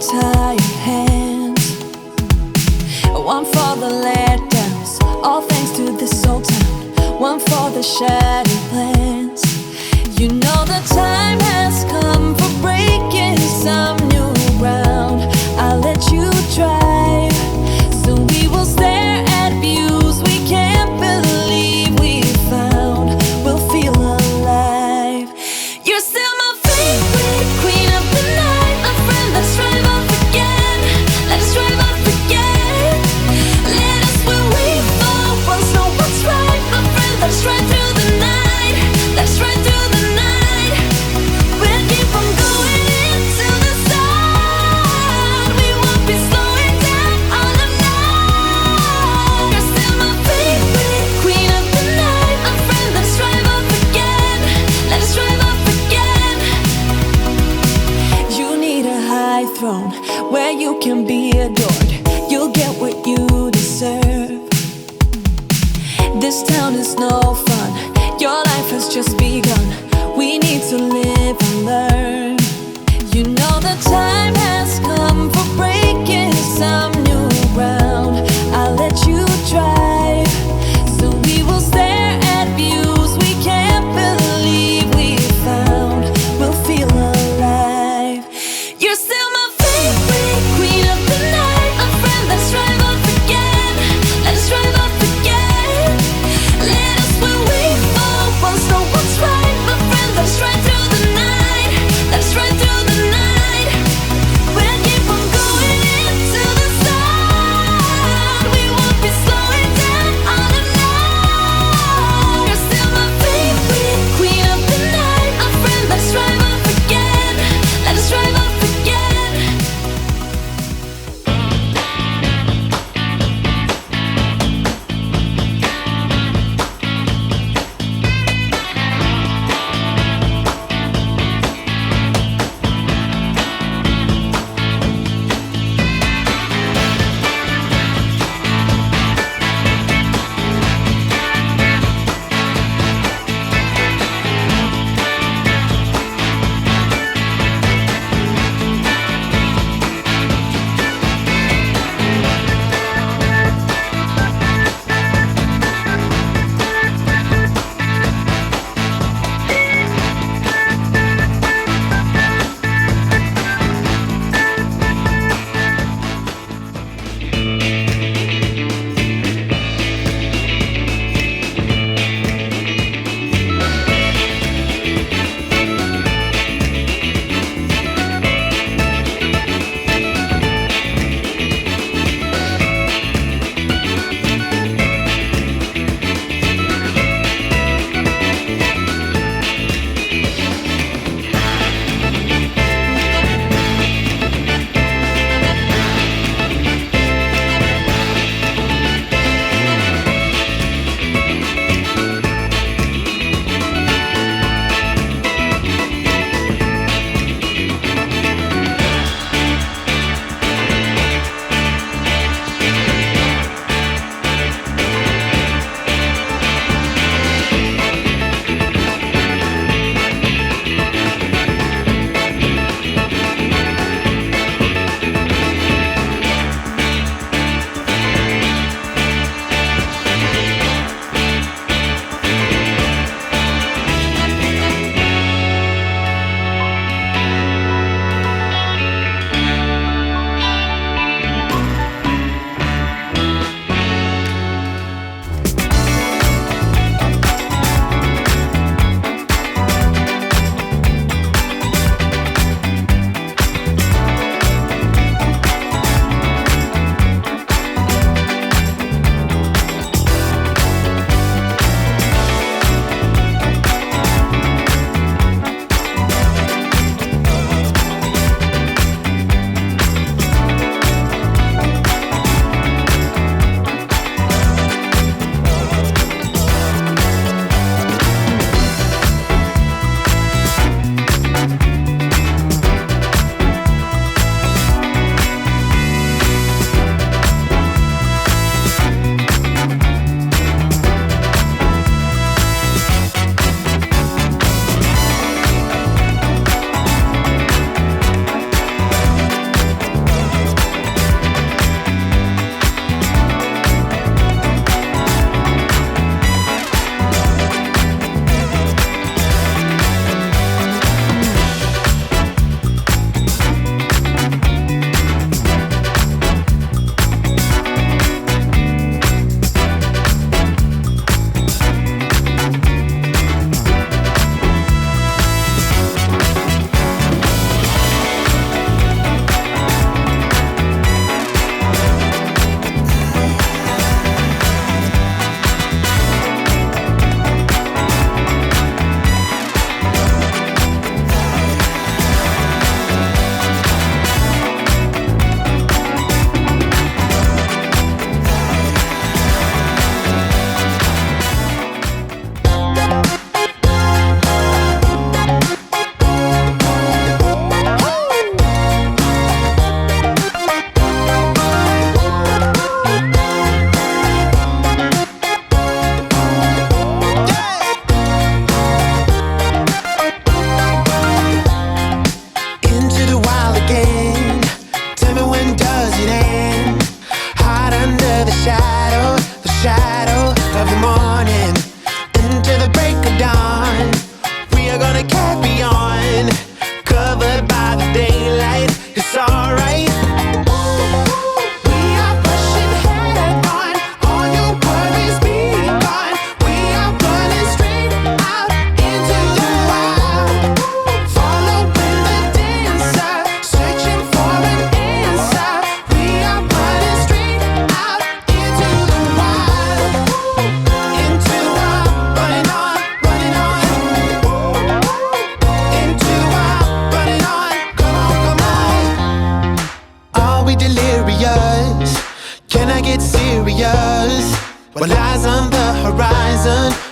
tired hands, one for the letdowns, all thanks to this old town, one for the shattered plans. You know the time has come for breaking some new ground. I'll let you drive, so we will stare at views we can't believe we found. We'll feel alive. You're still my favorite queen of the night, my friend. Let's drive off again. Let's drive off again. Let us where we fall. Once know what's right, my friend. Let's ride through the night. Let's ride through the night. We'll keep on going into the sun. We won't be slowing down all of night. You're still my favorite queen of the night, my friend. Let's drive off again. Let's drive off again. You need a high throne where you can be adored. You'll get what you deserve. This town is no fun. Your life has just begun. We need to live and learn. You know the time has come for breaking some new ground. I'll let you drive, so we will stare at views we can't believe we found. We'll feel alive. You're still my favorite queen of the night, my friend. Let's drive off again. Let's drive off again. Let us where we fall. Once know what's right, my friend. Let's ride through the night. Let's ride through the night. We'll keep on going into the sun.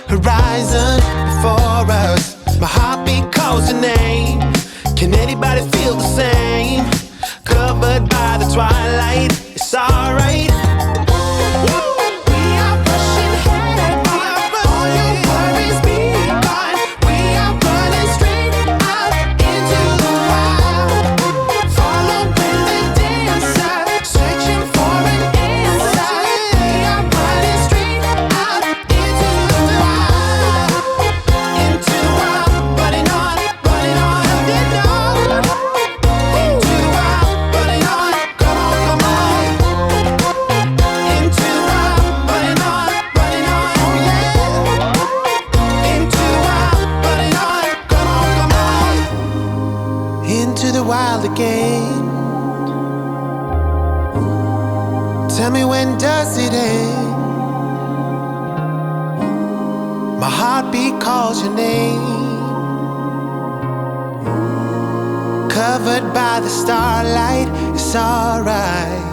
horizon before us. My heartbeat calls your name. Can anybody feel the same? Covered by the twilight, it's alright. Again. Tell me, when does it end? My heartbeat calls your name. Covered by the starlight, it's alright.